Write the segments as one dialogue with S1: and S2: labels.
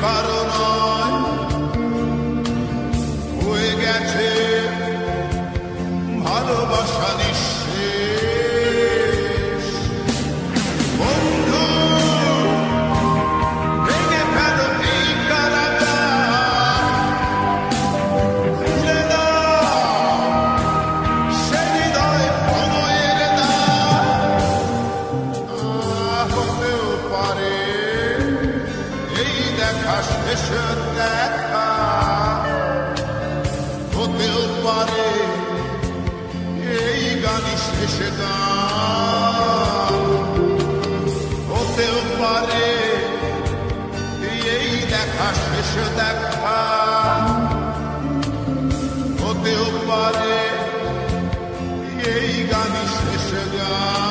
S1: কারণ হয়ে গেছে ভালোবাসা নিঃশেষ। বন্ধু ভেঙে ফেলো এই কারাগার, খুলে দাও সে হৃদয় প্রণয়ের দ্বার। হতেও পারে এই দেখা শেষ দেখা, হতেও পারে এই গানই শেষ গান, হতেও পারে এই দেখা শেষ দেখা, হতেও পারে এই গানই শেষ গান।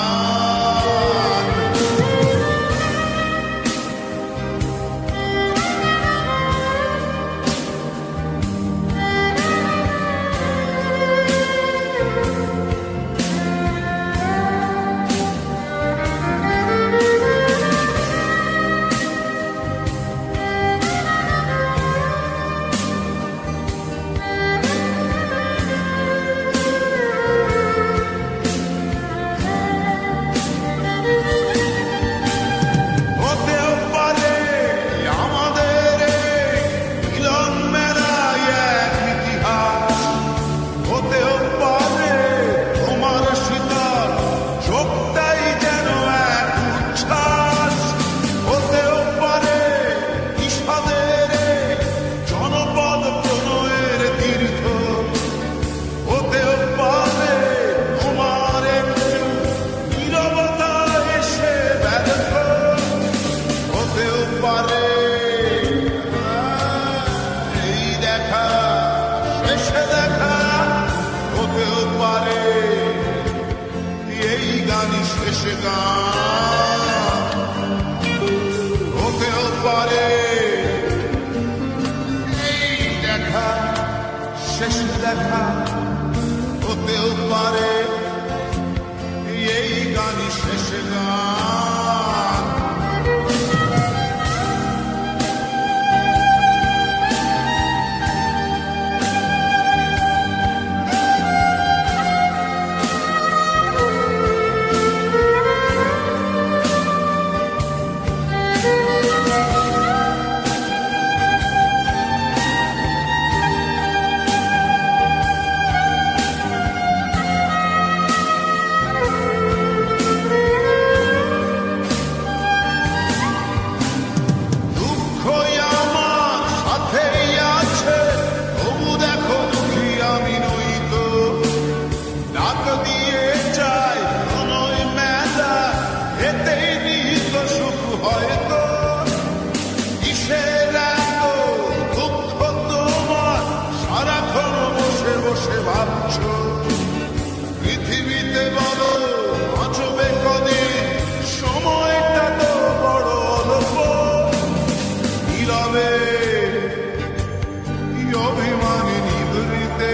S1: শেষ গান হতেও পারে এই দেখা শেষ দেখা, হতেও পারে এই গানই শেষ গান। পৃথিবীতে বলো বাঁচবে কদিন, সময়টা তো বড় অল্প। নীরবে অভিমানী নিভৃতে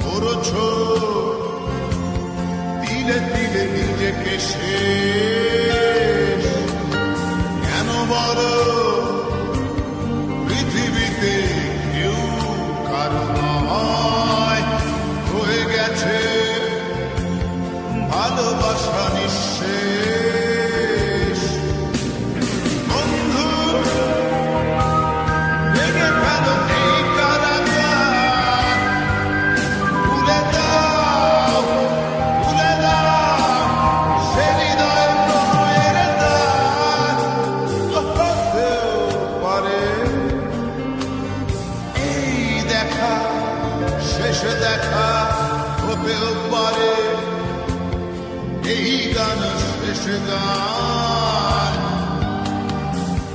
S1: করছ তিলে তিলে নিজেকে শেষ। কেন বলো পৃথিবীতে কেউ কারণ হয়ে গেছে ভালোবাসা নিঃশেষ। বন্ধু ভেঙে ফেলো এই কারাগার, খুলে দাও সে হৃদয় প্রণয়ের দ্বার। হতেও পারে এই দেখা শেষ দেখা, হতেও পারে এই গান শেষ গান,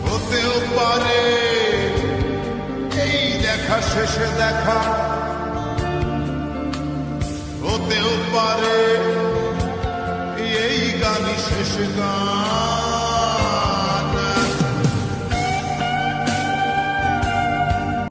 S1: হতেও পারে এই দেখা শেষ দেখা, হতেও পারে এই গানই শেষ গান।